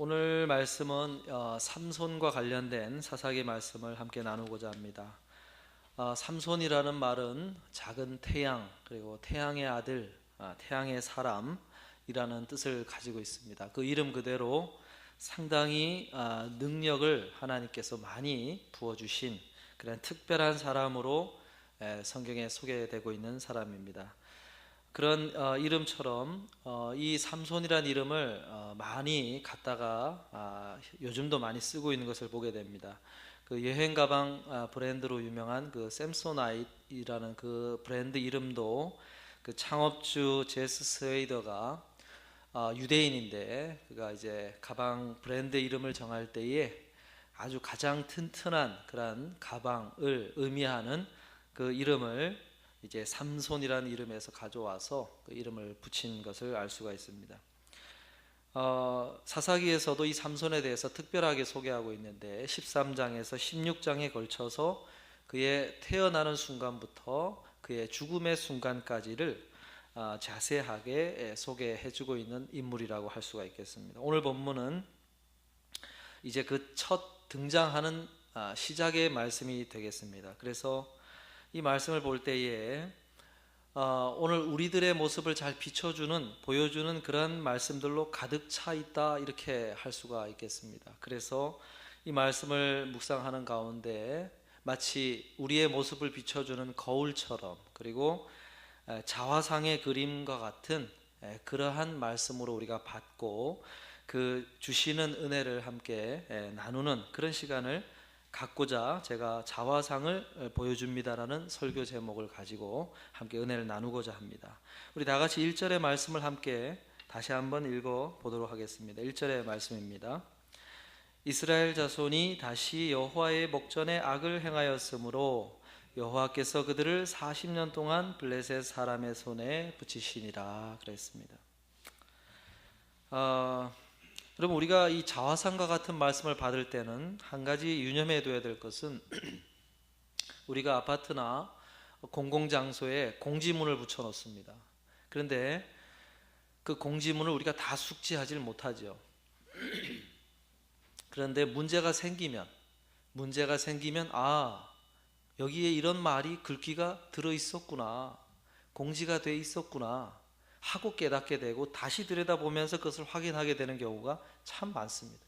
오늘 말씀은 삼손과 관련된 사사기 말씀을 함께 나누고자 합니다. 삼손이라는 말은 작은 태양, 그리고 태양의 아들, 태양의 사람이라는 뜻을 가지고 있습니다. 그 이름 그대로 상당히 능력을 하나님께서 많이 부어주신 그런 특별한 사람으로 성경에 소개되고 있는 사람입니다. 그런 이름처럼 이 삼손이라는 이름을 많이 갖다가 요즘도 많이 쓰고 있는 것을 보게 됩니다. 그 여행 가방 브랜드로 유명한 그 샘소나이트이라는 그 브랜드 이름도 그 창업주 제스 스웨이더가 유대인인데, 그가 이제 가방 브랜드 이름을 정할 때에 아주 가장 튼튼한 그런 가방을 의미하는 그 이름을 이제 삼손이라는 이름에서 가져와서 그 이름을 붙인 것을 알 수가 있습니다. 사사기에서도 이 삼손에 대해서 특별하게 소개하고 있는데 13장에서 16장에 걸쳐서 그의 태어나는 순간부터 그의 죽음의 순간까지를 자세하게 소개해주고 있는 인물이라고 할 수가 있겠습니다. 오늘 본문은 이제 그 첫 등장하는 시작의 말씀이 되겠습니다. 그래서 이 말씀을 볼 때에 오늘 우리들의 모습을 잘 비춰주는, 보여주는 그런 말씀들로 가득 차 있다, 이렇게 할 수가 있겠습니다. 그래서 이 말씀을 묵상하는 가운데 마치 우리의 모습을 비춰주는 거울처럼, 그리고 자화상의 그림과 같은 그러한 말씀으로 우리가 받고 그 주시는 은혜를 함께 나누는 그런 시간을 갖고자 제가 자화상을 보여줍니다라는 설교 제목을 가지고 함께 은혜를 나누고자 합니다. 우리 다 같이 1절의 말씀을 함께 다시 한번 읽어 보도록 하겠습니다. 1절의 말씀입니다. 이스라엘 자손이 다시 여호와의 목전에 악을 행하였으므로 여호와께서 그들을 40년 동안 블레셋 사람의 손에 붙이시니라 그랬습니다. 여러분, 우리가 이 자화상과 같은 말씀을 받을 때는 한 가지 유념해 둬야 될 것은 우리가 아파트나 공공장소에 공지문을 붙여 놓습니다. 그런데 그 공지문을 우리가 다 숙지하지 못하죠. 그런데 문제가 생기면 여기에 이런 말이 글귀가 들어 있었구나, 공지가 돼 있었구나 하고 깨닫게 되고 다시 들여다보면서 그것을 확인하게 되는 경우가 참 많습니다.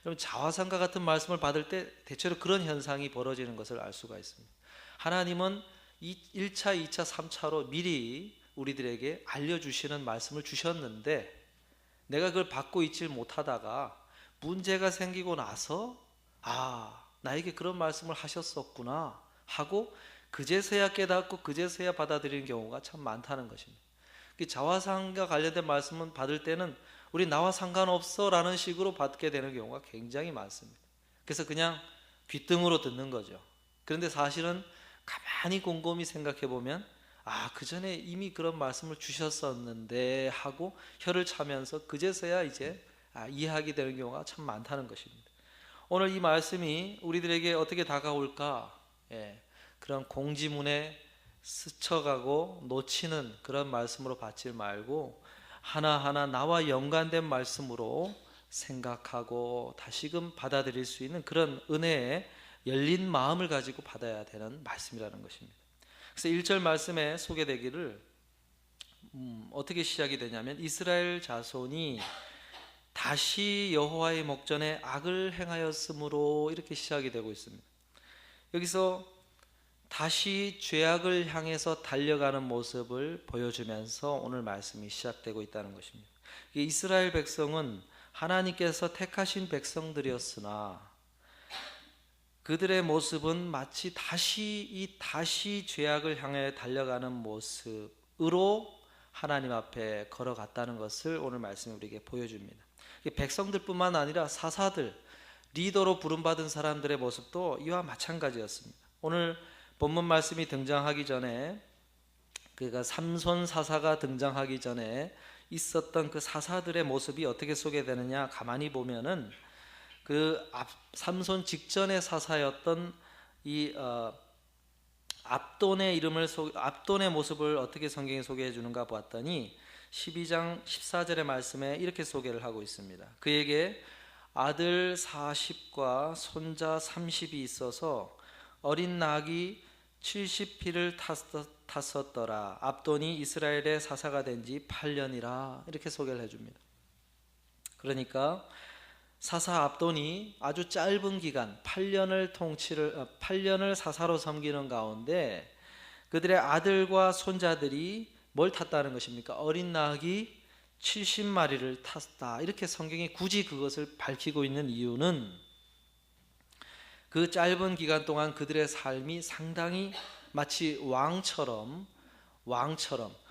여러분, 자화상과 같은 말씀을 받을 때 대체로 그런 현상이 벌어지는 것을 알 수가 있습니다. 하나님은 1차, 2차, 3차로 미리 우리들에게 알려주시는 말씀을 주셨는데 내가 그걸 받고 있지 못하다가 문제가 생기고 나서 나에게 그런 말씀을 하셨었구나 하고 그제서야 깨닫고 그제서야 받아들이는 경우가 참 많다는 것입니다. 자화상과 관련된 말씀은 받을 때는 우리 나와 상관없어 라는 식으로 받게 되는 경우가 굉장히 많습니다. 그래서 그냥 귓등으로 듣는 거죠. 그런데 사실은 가만히 곰곰이 생각해 보면 그 전에 이미 그런 말씀을 주셨었는데 하고 혀를 차면서 그제서야 이제 이해하게 되는 경우가 참 많다는 것입니다. 오늘 이 말씀이 우리들에게 어떻게 다가올까? 그런 공지문에 스쳐가고 놓치는 그런 말씀으로 받지 말고 하나하나 나와 연관된 말씀으로 생각하고 다시금 받아들일 수 있는 그런 은혜의 열린 마음을 가지고 받아야 되는 말씀이라는 것입니다. 그래서 1절 말씀에 소개되기를 어떻게 시작이 되냐면 이스라엘 자손이 다시 여호와의 목전에 악을 행하였으므로 이렇게 시작이 되고 있습니다. 여기서 다시 죄악을 향해서 달려가는 모습을 보여주면서 오늘 말씀이 시작되고 있다는 것입니다. 이스라엘 백성은 하나님께서 택하신 백성들이었으나 그들의 모습은 마치 다시 죄악을 향해 달려가는 모습으로 하나님 앞에 걸어갔다는 것을 오늘 말씀이 우리에게 보여줍니다. 백성들뿐만 아니라 사사들, 리더로 부름받은 사람들의 모습도 이와 마찬가지였습니다. 오늘 본문 말씀이 등장하기 전에, 그러니까 삼손 사사가 등장하기 전에 있었던 그 사사들의 모습이 어떻게 소개되느냐 가만히 보면은 그 삼손 직전의 사사였던 이 압돈의 모습을 어떻게 성경이 소개해 주는가 보았더니 12장 14절의 말씀에 이렇게 소개를 하고 있습니다. 그에게 아들 40과 손자 30이 있어서 어린 낙이 70피를 탔었더라. 압돈이 이스라엘의 사사가 된 지 8년이라. 이렇게 소개를 해줍니다. 그러니까 사사 압돈이 아주 짧은 기간 8년을 사사로 섬기는 가운데 그들의 아들과 손자들이 뭘 탔다는 것입니까? 어린 낙이 70마리를 탔다. 이렇게 성경이 굳이 그것을 밝히고 있는 이유는 그 짧은 기간 동안 그들의 삶이 상당히 마치 왕처럼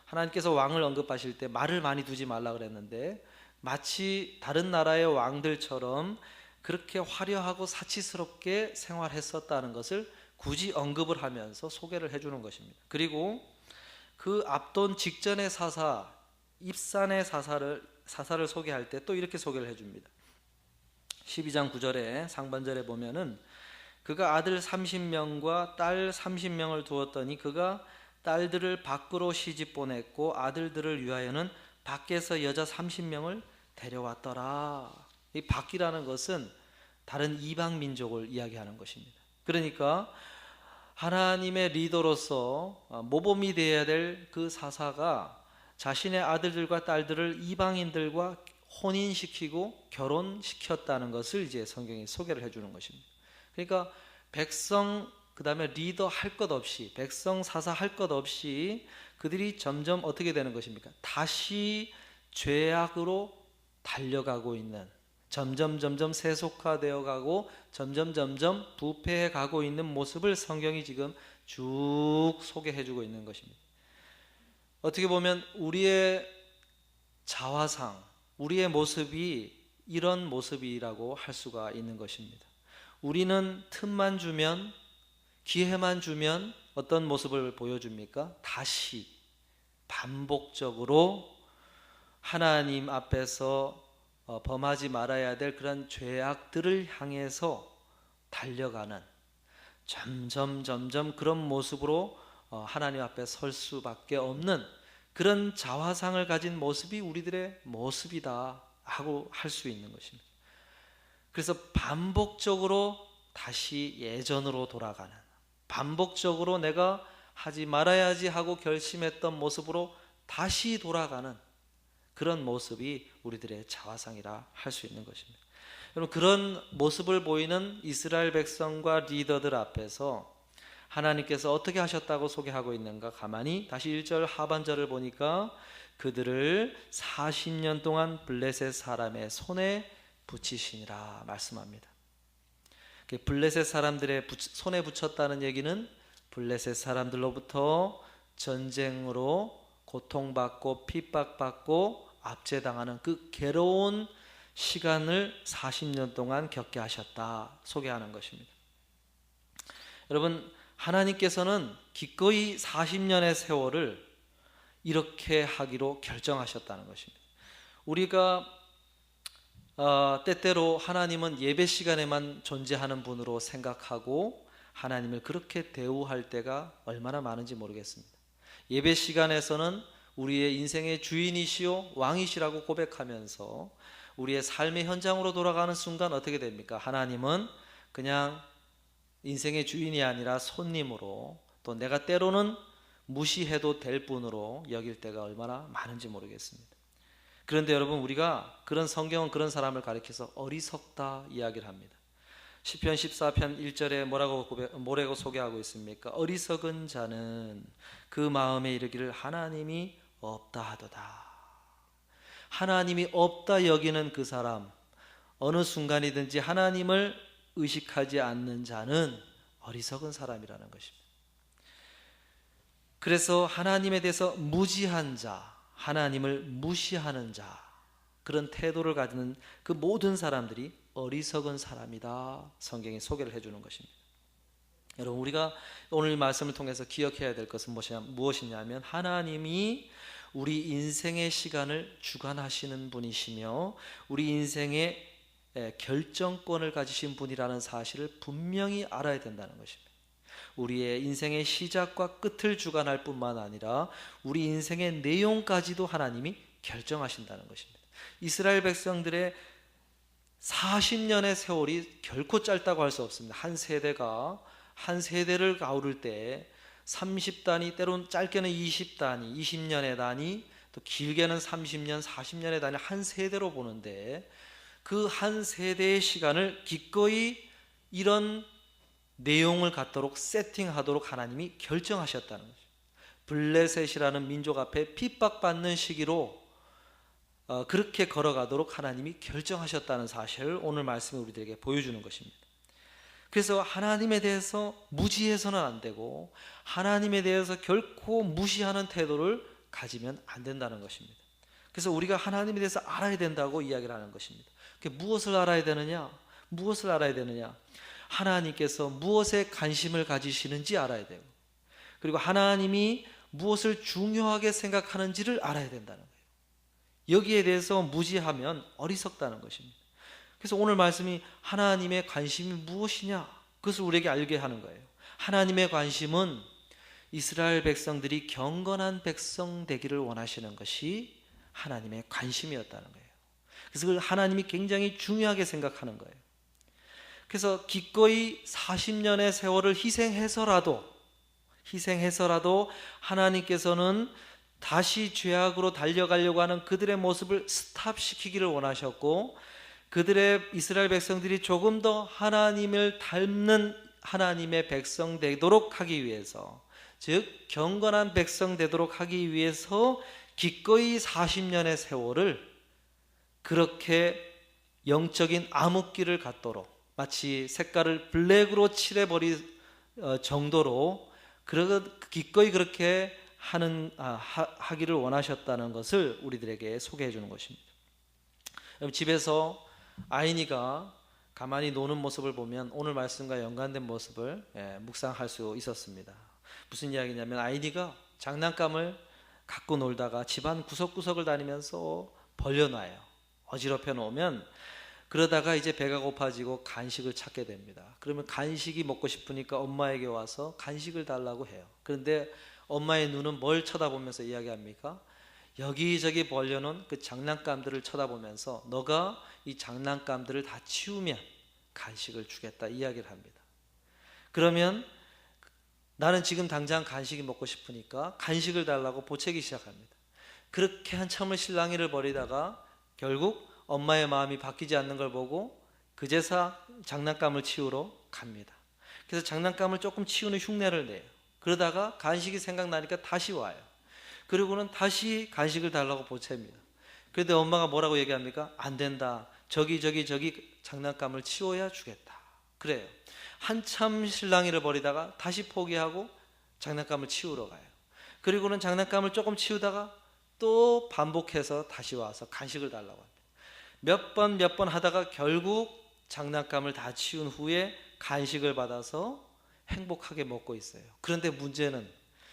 하나님께서 왕을 언급하실 때 말을 많이 두지 말라 그랬는데 마치 다른 나라의 왕들처럼 그렇게 화려하고 사치스럽게 생활했었다는 것을 굳이 언급을 하면서 소개를 해주는 것입니다. 그리고 그 압돈 직전의 사사 입산의 사사를 소개할 때 또 이렇게 소개를 해줍니다. 12장 9절에 상반절에 보면은 그가 아들 30명과 딸 30명을 두었더니 그가 딸들을 밖으로 시집 보냈고 아들들을 위하여는 밖에서 여자 30명을 데려왔더라. 이 밖이라는 것은 다른 이방 민족을 이야기하는 것입니다. 그러니까 하나님의 리더로서 모범이 되어야 될 그 사사가 자신의 아들들과 딸들을 이방인들과 혼인시키고 결혼시켰다는 것을 이제 성경이 소개를 해주는 것입니다. 그러니까 백성 그 다음에 리더 할 것 없이 백성 사사 할 것 없이 그들이 점점 어떻게 되는 것입니까? 다시 죄악으로 달려가고 있는 점점 세속화되어 가고 점점 부패해 가고 있는 모습을 성경이 지금 쭉 소개해 주고 있는 것입니다. 어떻게 보면 우리의 자화상, 우리의 모습이 이런 모습이라고 할 수가 있는 것입니다. 우리는 틈만 주면, 기회만 주면 어떤 모습을 보여줍니까? 다시 반복적으로 하나님 앞에서 범하지 말아야 될 그런 죄악들을 향해서 달려가는 점점 그런 모습으로 하나님 앞에 설 수밖에 없는 그런 자화상을 가진 모습이 우리들의 모습이다 하고 할 수 있는 것입니다. 그래서 반복적으로 다시 예전으로 돌아가는, 반복적으로 내가 하지 말아야지 하고 결심했던 모습으로 다시 돌아가는 그런 모습이 우리들의 자화상이라 할 수 있는 것입니다. 여러분, 그런 모습을 보이는 이스라엘 백성과 리더들 앞에서 하나님께서 어떻게 하셨다고 소개하고 있는가? 가만히 다시 1절 하반절을 보니까 그들을 40년 동안 블레셋 사람의 손에 붙이시니라 말씀합니다. 블레셋 사람들의 손에 붙였다는 얘기는 블레셋 사람들로부터 전쟁으로 고통받고 핍박받고 압제당하는 그 괴로운 시간을 40년 동안 겪게 하셨다 소개하는 것입니다. 여러분, 하나님께서는 기꺼이 40년의 세월을 이렇게 하기로 결정하셨다는 것입니다. 우리가 때때로 하나님은 예배 시간에만 존재하는 분으로 생각하고 하나님을 그렇게 대우할 때가 얼마나 많은지 모르겠습니다. 예배 시간에서는 우리의 인생의 주인이시오 왕이시라고 고백하면서 우리의 삶의 현장으로 돌아가는 순간 어떻게 됩니까? 하나님은 그냥 인생의 주인이 아니라 손님으로, 또 내가 때로는 무시해도 될 분으로 여길 때가 얼마나 많은지 모르겠습니다. 그런데 여러분, 우리가 성경은 그런 사람을 가리켜서 어리석다 이야기를 합니다. 시편 14편 1절에 뭐라고 소개하고 있습니까? 어리석은 자는 그 마음에 이르기를 하나님이 없다 하도다. 하나님이 없다 여기는 그 사람, 어느 순간이든지 하나님을 의식하지 않는 자는 어리석은 사람이라는 것입니다. 그래서 하나님에 대해서 무지한 자, 하나님을 무시하는 자, 그런 태도를 가지는 그 모든 사람들이 어리석은 사람이다 성경이 소개를 해주는 것입니다. 여러분, 우리가 오늘 말씀을 통해서 기억해야 될 것은 무엇이냐면 하나님이 우리 인생의 시간을 주관하시는 분이시며 우리 인생의 결정권을 가지신 분이라는 사실을 분명히 알아야 된다는 것입니다. 우리의 인생의 시작과 끝을 주관할 뿐만 아니라 우리 인생의 내용까지도 하나님이 결정하신다는 것입니다. 이스라엘 백성들의 40년의 세월이 결코 짧다고 할 수 없습니다. 한 세대가 한 세대를 아우를 때 30단위, 때로는 짧게는 20단위, 20년의 단위, 또 길게는 30년, 40년의 단위, 한 세대로 보는데 그 한 세대의 시간을 기꺼이 이런 내용을 갖도록 세팅하도록 하나님이 결정하셨다는 거죠. 블레셋이라는 민족 앞에 핍박받는 시기로 그렇게 걸어가도록 하나님이 결정하셨다는 사실을 오늘 말씀이 우리들에게 보여주는 것입니다. 그래서 하나님에 대해서 무지해서는 안 되고 하나님에 대해서 결코 무시하는 태도를 가지면 안 된다는 것입니다. 그래서 우리가 하나님에 대해서 알아야 된다고 이야기를 하는 것입니다. 무엇을 알아야 되느냐? 무엇을 알아야 되느냐? 하나님께서 무엇에 관심을 가지시는지 알아야 되고, 그리고 하나님이 무엇을 중요하게 생각하는지를 알아야 된다는 거예요. 여기에 대해서 무지하면 어리석다는 것입니다. 그래서 오늘 말씀이 하나님의 관심이 무엇이냐? 그것을 우리에게 알게 하는 거예요. 하나님의 관심은 이스라엘 백성들이 경건한 백성 되기를 원하시는 것이 하나님의 관심이었다는 거예요. 그래서 그걸 하나님이 굉장히 중요하게 생각하는 거예요. 그래서 기꺼이 40년의 세월을 희생해서라도 하나님께서는 다시 죄악으로 달려가려고 하는 그들의 모습을 스탑시키기를 원하셨고, 그들의 이스라엘 백성들이 조금 더 하나님을 닮는 하나님의 백성 되도록 하기 위해서, 즉 경건한 백성 되도록 하기 위해서 기꺼이 40년의 세월을 그렇게 영적인 암흑기를 갖도록, 마치 색깔을 블랙으로 칠해버릴 정도로 기꺼이 그렇게 하기를 원하셨다는 것을 우리들에게 소개해 주는 것입니다. 집에서 아이니가 가만히 노는 모습을 보면 오늘 말씀과 연관된 모습을 묵상할 수 있었습니다. 무슨 이야기냐면, 아이니가 장난감을 갖고 놀다가 집안 구석구석을 다니면서 벌려놔요. 어지럽혀 놓으면 그러다가 이제 배가 고파지고 간식을 찾게 됩니다. 그러면 간식이 먹고 싶으니까 엄마에게 와서 간식을 달라고 해요. 그런데 엄마의 눈은 뭘 쳐다보면서 이야기합니까? 여기저기 벌려놓은 그 장난감들을 쳐다보면서 너가 이 장난감들을 다 치우면 간식을 주겠다 이야기를 합니다. 그러면 나는 지금 당장 간식이 먹고 싶으니까 간식을 달라고 보채기 시작합니다. 그렇게 한참을 실랑이를 벌이다가 결국 엄마의 마음이 바뀌지 않는 걸 보고 그제서 장난감을 치우러 갑니다. 그래서 장난감을 조금 치우는 흉내를 내요. 그러다가 간식이 생각나니까 다시 와요. 그리고는 다시 간식을 달라고 보챕니다. 그런데 엄마가 뭐라고 얘기합니까? 안 된다. 저기 장난감을 치워야 주겠다. 그래요. 한참 실랑이를 벌이다가 다시 포기하고 장난감을 치우러 가요. 그리고는 장난감을 조금 치우다가 또 반복해서 다시 와서 간식을 달라고 합니다. 몇 번 하다가 결국 장난감을 다 치운 후에 간식을 받아서 행복하게 먹고 있어요. 그런데 문제는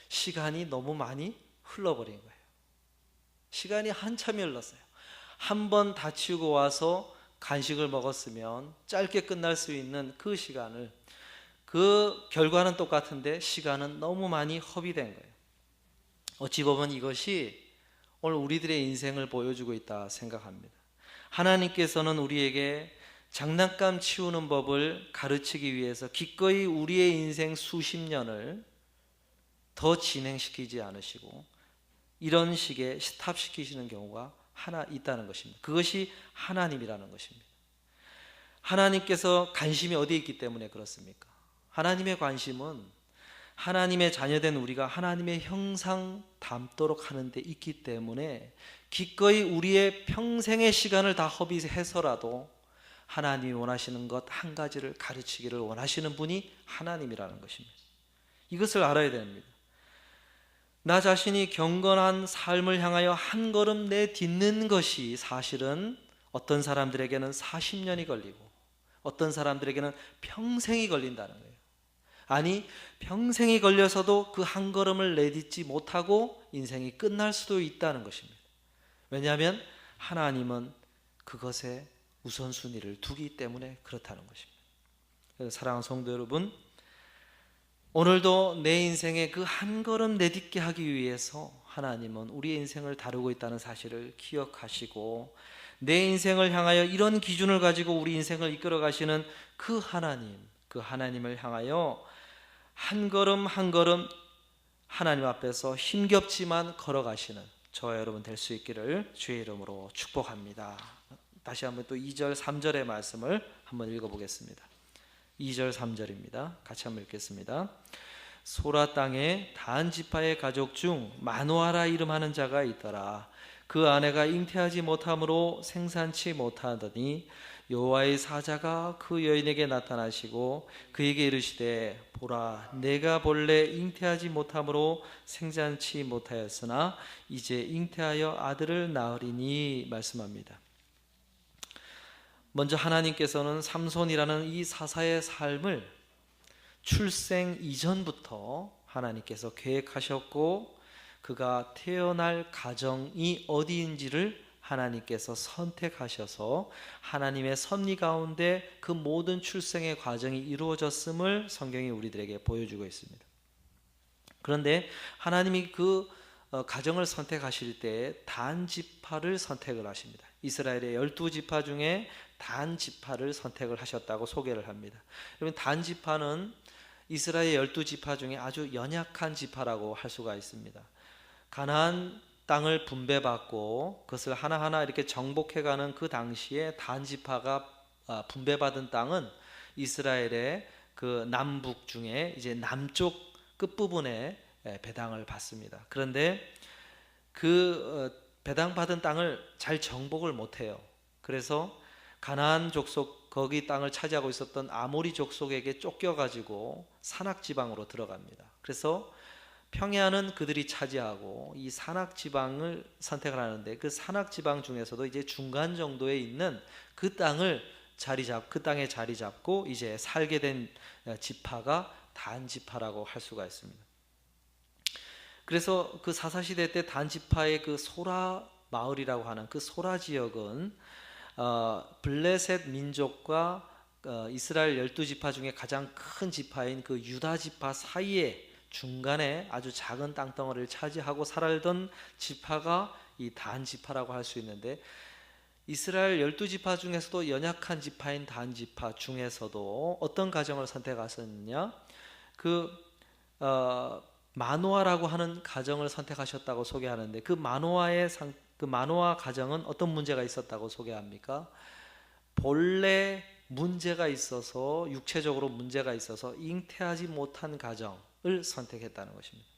시간이 너무 많이 흘러버린 거예요. 시간이 한참이 흘렀어요. 한 번 다 치우고 와서 간식을 먹었으면 짧게 끝날 수 있는 그 시간을, 그 결과는 똑같은데 시간은 너무 많이 허비된 거예요. 어찌 보면 이것이 오늘 우리들의 인생을 보여주고 있다 생각합니다. 하나님께서는 우리에게 장난감 치우는 법을 가르치기 위해서 기꺼이 우리의 인생 수십 년을 더 진행시키지 않으시고 이런 식의 스탑시키시는 경우가 하나 있다는 것입니다. 그것이 하나님이라는 것입니다. 하나님께서 관심이 어디에 있기 때문에 그렇습니까? 하나님의 관심은 하나님의 자녀된 우리가 하나님의 형상 닮도록 하는 데 있기 때문에 기꺼이 우리의 평생의 시간을 다 허비해서라도 하나님이 원하시는 것 한 가지를 가르치기를 원하시는 분이 하나님이라는 것입니다. 이것을 알아야 됩니다. 나 자신이 경건한 삶을 향하여 한 걸음 내딛는 것이 사실은 어떤 사람들에게는 40년이 걸리고 어떤 사람들에게는 평생이 걸린다는 거예요. 아니, 평생이 걸려서도 그 한 걸음을 내딛지 못하고 인생이 끝날 수도 있다는 것입니다. 왜냐하면 하나님은 그것에 우선순위를 두기 때문에 그렇다는 것입니다. 그래서 사랑하는 성도 여러분, 오늘도 내 인생에 그 한 걸음 내딛게 하기 위해서 하나님은 우리의 인생을 다루고 있다는 사실을 기억하시고, 내 인생을 향하여 이런 기준을 가지고 우리 인생을 이끌어 가시는 그 하나님, 그 하나님을 향하여 한 걸음 한 걸음 하나님 앞에서 힘겹지만 걸어가시는 저와 여러분 될 수 있기를 주의 이름으로 축복합니다. 다시 한번 또 2절 3절의 말씀을 한번 읽어보겠습니다. 2절 3절입니다. 같이 한번 읽겠습니다. 소라 땅에 단 지파의 가족 중 마노아라 이름하는 자가 있더라. 그 아내가 잉태하지 못함으로 생산치 못하더니 여호와의 사자가 그 여인에게 나타나시고 그에게 이르시되 보라, 내가 본래 잉태하지 못함으로 생산치 못하였으나 이제 잉태하여 아들을 낳으리니 말씀합니다. 먼저 하나님께서는 삼손이라는 이 사사의 삶을 출생 이전부터 하나님께서 계획하셨고 그가 태어날 가정이 어디인지를 하나님께서 선택하셔서 하나님의 섭리 가운데 그 모든 출생의 과정이 이루어졌음을 성경이 우리들에게 보여주고 있습니다. 그런데 하나님이 그 가정을 선택하실 때 단 지파를 선택을 하십니다. 이스라엘의 12지파 중에 단 지파를 선택을 하셨다고 소개를 합니다. 여러분, 단 지파는 이스라엘 12지파 중에 아주 연약한 지파라고 할 수가 있습니다. 가나안 땅을 분배받고 그것을 하나하나 이렇게 정복해가는 그 당시에 단 지파가 분배받은 땅은 이스라엘의 그 남북 중에 이제 남쪽 끝부분에 배당을 받습니다. 그런데 그 배당받은 땅을 잘 정복을 못해요. 그래서 가나안 족속, 거기 땅을 차지하고 있었던 아모리 족속에게 쫓겨가지고 산악지방으로 들어갑니다. 그래서 평야는 그들이 차지하고 이 산악지방을 선택을 하는데 그 산악지방 중에서도 이제 중간 정도에 있는 그 땅을 그 땅에 자리 잡고 이제 살게 된 지파가 단 지파라고 할 수가 있습니다. 그래서 그 사사시대 때 단 지파의 그 소라 마을이라고 하는 그 소라 지역은 블레셋 민족과 이스라엘 12지파 중에 가장 큰 지파인 그 유다 지파 사이에 중간에 아주 작은 땅덩어리를 차지하고 살던 지파가 이 단 지파라고 할 수 있는데, 이스라엘 12지파 중에서도 연약한 지파인 단 지파 중에서도 어떤 가정을 선택하셨느냐, 마노아라고 하는 가정을 선택하셨다고 소개하는데, 그 마노아 가정은 어떤 문제가 있었다고 소개합니까? 본래 문제가 있어서, 육체적으로 문제가 있어서 잉태하지 못한 가정을 선택했다는 것입니다.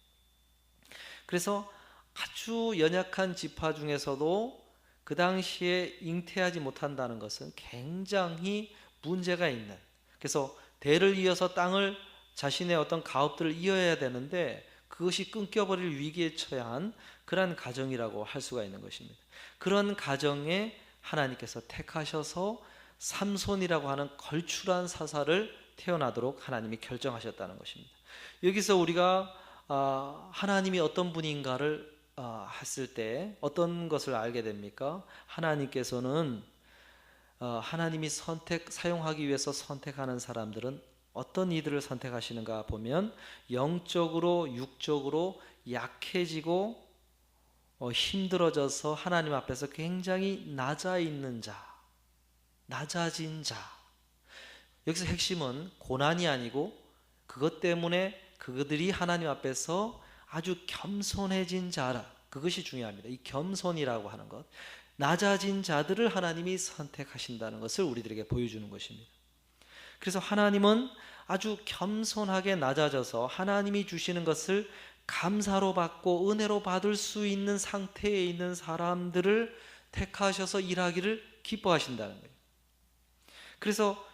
그래서 아주 연약한 지파 중에서도 그 당시에 잉태하지 못한다는 것은 굉장히 문제가 있는, 그래서 대를 이어서 땅을, 자신의 어떤 가업들을 이어야 되는데 그것이 끊겨버릴 위기에 처한 그러한 가정이라고 할 수가 있는 것입니다. 그런 가정에 하나님께서 택하셔서 삼손이라고 하는 걸출한 사사를 태어나도록 하나님이 결정하셨다는 것입니다. 여기서 우리가 하나님이 어떤 분인가를 했을 때 어떤 것을 알게 됩니까? 하나님께서는 하나님이 사용하기 위해서 선택하는 사람들은 어떤 이들을 선택하시는가 보면, 영적으로 육적으로 약해지고 힘들어져서 하나님 앞에서 굉장히 낮아진 자. 여기서 핵심은 고난이 아니고 그것 때문에 그들이 하나님 앞에서 아주 겸손해진 자라, 그것이 중요합니다. 이 겸손이라고 하는 것, 낮아진 자들을 하나님이 선택하신다는 것을 우리들에게 보여주는 것입니다. 그래서 하나님은 아주 겸손하게 낮아져서 하나님이 주시는 것을 감사로 받고 은혜로 받을 수 있는 상태에 있는 사람들을 택하셔서 일하기를 기뻐하신다는 거예요. 그래서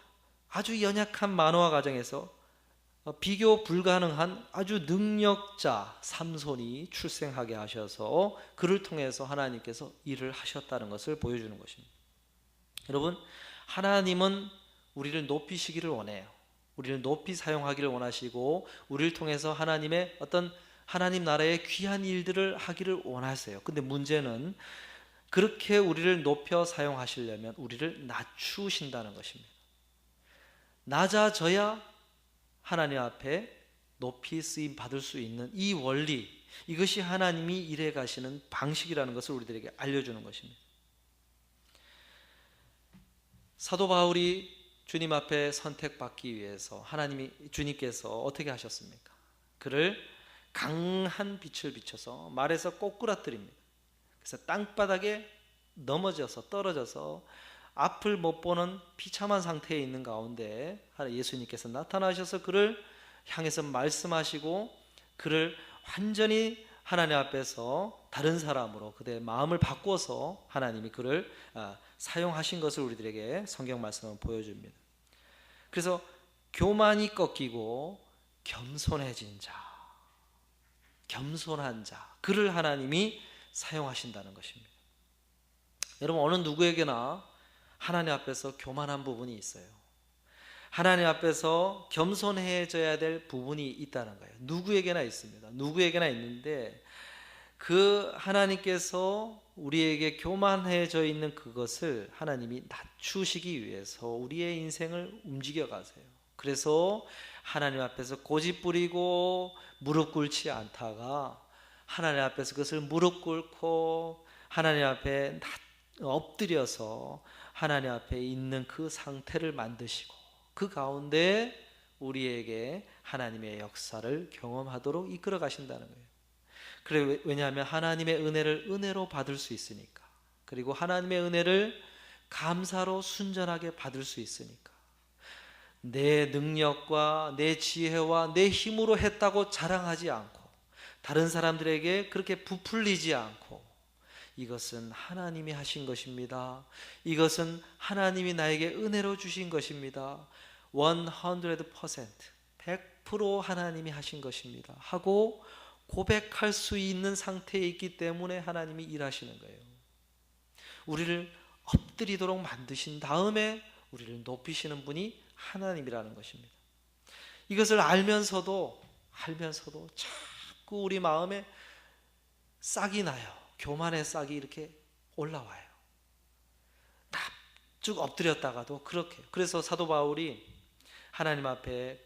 아주 연약한 마노아 가정에서 비교 불가능한 아주 능력자 삼손이 출생하게 하셔서 그를 통해서 하나님께서 일을 하셨다는 것을 보여주는 것입니다. 여러분, 하나님은 우리를 높이시기를 원해요. 우리를 높이 사용하기를 원하시고 우리를 통해서 하나님의 어떤 하나님 나라의 귀한 일들을 하기를 원하세요. 근데 문제는 그렇게 우리를 높여 사용하시려면 우리를 낮추신다는 것입니다. 낮아져야 하나님 앞에 높이 쓰임 받을 수 있는 이 원리, 이것이 하나님이 일해 가시는 방식이라는 것을 우리들에게 알려주는 것입니다. 사도 바울이 주님 앞에 선택받기 위해서 주님께서 어떻게 하셨습니까? 그를 강한 빛을 비춰서 말에서 꼬꾸라뜨립니다. 그래서 땅바닥에 넘어져서 떨어져서 앞을 못 보는 비참한 상태에 있는 가운데 예수님께서 나타나셔서 그를 향해서 말씀하시고 그를 완전히 하나님 앞에서 다른 사람으로 그대의 마음을 바꿔서 하나님이 그를 사용하신 것을 우리들에게 성경 말씀은 보여줍니다. 그래서 교만이 꺾이고 겸손해진 자, 겸손한 자, 그를 하나님이 사용하신다는 것입니다. 여러분, 어느 누구에게나 하나님 앞에서 교만한 부분이 있어요. 하나님 앞에서 겸손해져야 될 부분이 있다는 거예요. 누구에게나 있습니다. 누구에게나 있는데 그 하나님께서 우리에게 교만해져 있는 그것을 하나님이 낮추시기 위해서 우리의 인생을 움직여 가세요. 그래서 하나님 앞에서 고집 부리고 무릎 꿇지 않다가 하나님 앞에서 그것을 무릎 꿇고 하나님 앞에 엎드려서 하나님 앞에 있는 그 상태를 만드시고 그 가운데 우리에게 하나님의 역사를 경험하도록 이끌어 가신다는 거예요. 그래, 왜냐하면 하나님의 은혜를 은혜로 받을 수 있으니까, 그리고 하나님의 은혜를 감사로 순전하게 받을 수 있으니까, 내 능력과 내 지혜와 내 힘으로 했다고 자랑하지 않고 다른 사람들에게 그렇게 부풀리지 않고 이것은 하나님이 하신 것입니다. 이것은 하나님이 나에게 은혜로 주신 것입니다. 100% 하나님이 하신 것입니다 하고 고백할 수 있는 상태에 있기 때문에 하나님이 일하시는 거예요. 우리를 엎드리도록 만드신 다음에 우리를 높이시는 분이 하나님이라는 것입니다. 이것을 알면서도 자꾸 우리 마음에 싹이 나요. 교만의 싹이 이렇게 올라와요. 쭉 엎드렸다가도 그렇게. 그래서 사도 바울이 하나님 앞에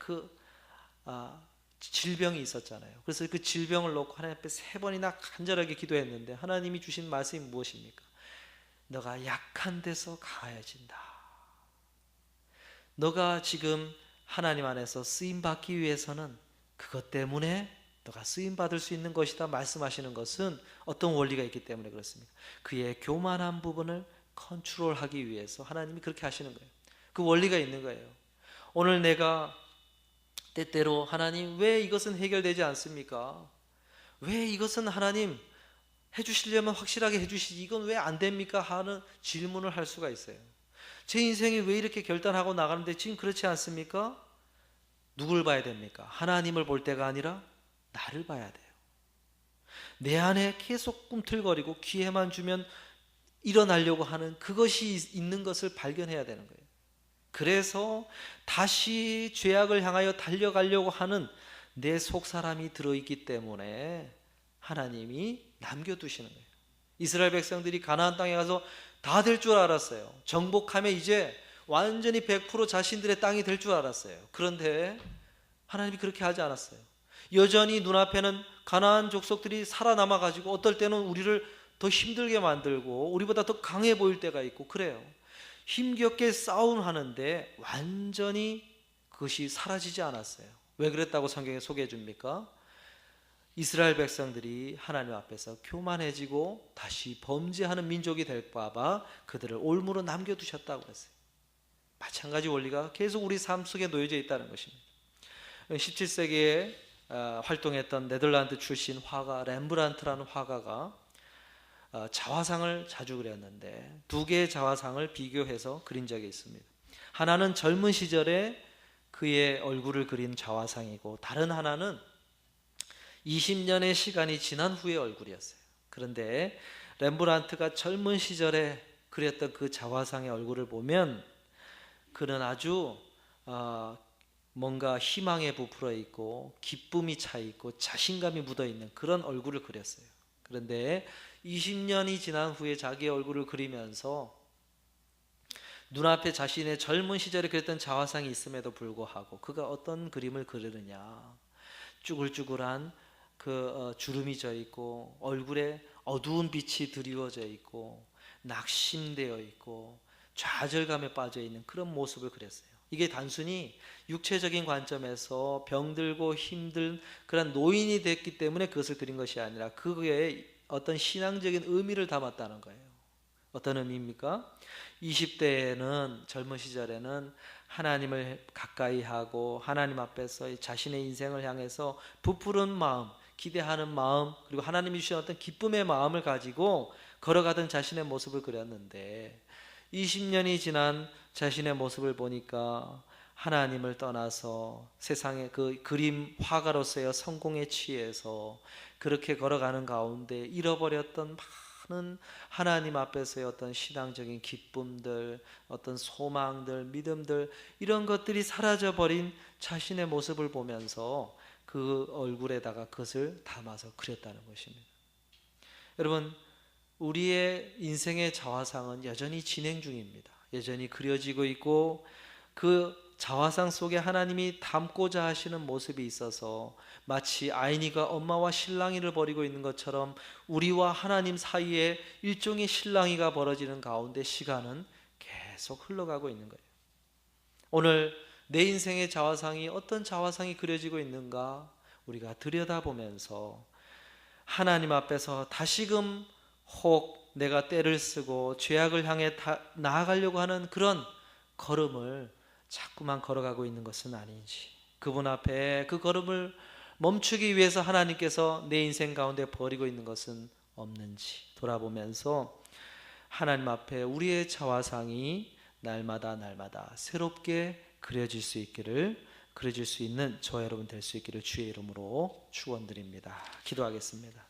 질병이 있었잖아요. 그래서 그 질병을 놓고 하나님 앞에 3번이나 간절하게 기도했는데 하나님이 주신 말씀이 무엇입니까? 너가 약한 데서 강해진다. 너가 지금 하나님 안에서 쓰임받기 위해서는 그것 때문에 너가 쓰임받을 수 있는 것이다 말씀하시는 것은 어떤 원리가 있기 때문에 그렇습니다. 그의 교만한 부분을 컨트롤하기 위해서 하나님이 그렇게 하시는 거예요. 그 원리가 있는 거예요. 오늘 내가 때때로 하나님 왜 이것은 해결되지 않습니까? 왜 이것은 하나님 해주시려면 확실하게 해주시지 이건 왜 안 됩니까? 하는 질문을 할 수가 있어요. 제 인생이 왜 이렇게 결단하고 나가는데 지금 그렇지 않습니까? 누굴 봐야 됩니까? 하나님을 볼 때가 아니라 나를 봐야 돼요. 내 안에 계속 꿈틀거리고 기회만 주면 일어나려고 하는 그것이 있는 것을 발견해야 되는 거예요. 그래서 다시 죄악을 향하여 달려가려고 하는 내 속사람이 들어있기 때문에 하나님이 남겨두시는 거예요. 이스라엘 백성들이 가나안 땅에 가서 다 될 줄 알았어요. 정복하면 이제 완전히 100% 자신들의 땅이 될 줄 알았어요. 그런데 하나님이 그렇게 하지 않았어요. 여전히 눈앞에는 가나안 족속들이 살아남아 가지고 어떨 때는 우리를 더 힘들게 만들고 우리보다 더 강해 보일 때가 있고 그래요. 힘겹게 싸움하는데 완전히 그것이 사라지지 않았어요. 왜 그랬다고 성경에 소개해 줍니까? 이스라엘 백성들이 하나님 앞에서 교만해지고 다시 범죄하는 민족이 될까 봐 그들을 올무로 남겨두셨다고 했어요. 마찬가지 원리가 계속 우리 삶 속에 놓여져 있다는 것입니다. 17세기에 활동했던 네덜란드 출신 화가 렘브란트라는 화가가 자화상을 자주 그렸는데 2개의 자화상을 비교해서 그린 적이 있습니다. 하나는 젊은 시절에 그의 얼굴을 그린 자화상이고 다른 하나는 20년의 시간이 지난 후의 얼굴이었어요. 그런데 렘브란트가 젊은 시절에 그렸던 그 자화상의 얼굴을 보면 그는 아주 뭔가 희망에 부풀어 있고 기쁨이 차 있고 자신감이 묻어 있는 그런 얼굴을 그렸어요. 그런데 20년이 지난 후에 자기의 얼굴을 그리면서 눈앞에 자신의 젊은 시절에 그렸던 자화상이 있음에도 불구하고 그가 어떤 그림을 그리느냐, 쭈글쭈글한 주름이 져 있고 얼굴에 어두운 빛이 드리워져 있고 낙심되어 있고 좌절감에 빠져 있는 그런 모습을 그렸어요. 이게 단순히 육체적인 관점에서 병들고 힘든 그런 노인이 됐기 때문에 그것을 그린 것이 아니라 그게 어떤 신앙적인 의미를 담았다는 거예요. 어떤 의미입니까? 20대에는 젊은 시절에는 하나님을 가까이 하고 하나님 앞에서 자신의 인생을 향해서 부풀은 마음, 기대하는 마음, 그리고 하나님이 주신 어떤 기쁨의 마음을 가지고 걸어가던 자신의 모습을 그렸는데 20년이 지난 자신의 모습을 보니까 하나님을 떠나서 세상의 그 그림 화가로서의 성공에 취해서 그렇게 걸어가는 가운데 잃어버렸던 많은 하나님 앞에서의 어떤 신앙적인 기쁨들, 어떤 소망들, 믿음들, 이런 것들이 사라져버린 자신의 모습을 보면서 그 얼굴에다가 그것을 담아서 그렸다는 것입니다. 여러분, 우리의 인생의 자화상은 여전히 진행 중입니다. 여전히 그려지고 있고 그 자화상 속에 하나님이 담고자 하시는 모습이 있어서 마치 아이니가 엄마와 실랑이를 벌이고 있는 것처럼 우리와 하나님 사이에 일종의 실랑이가 벌어지는 가운데 시간은 계속 흘러가고 있는 거예요. 오늘 내 인생의 자화상이 어떤 자화상이 그려지고 있는가 우리가 들여다보면서 하나님 앞에서 다시금 혹 내가 때를 쓰고 죄악을 향해 나아가려고 하는 그런 걸음을 자꾸만 걸어가고 있는 것은 아닌지, 그분 앞에 그 걸음을 멈추기 위해서 하나님께서 내 인생 가운데 버리고 있는 것은 없는지 돌아보면서 하나님 앞에 우리의 자화상이 날마다 새롭게 그려질 수 있는 저와 여러분 될 수 있기를 주의 이름으로 축원드립니다. 기도하겠습니다.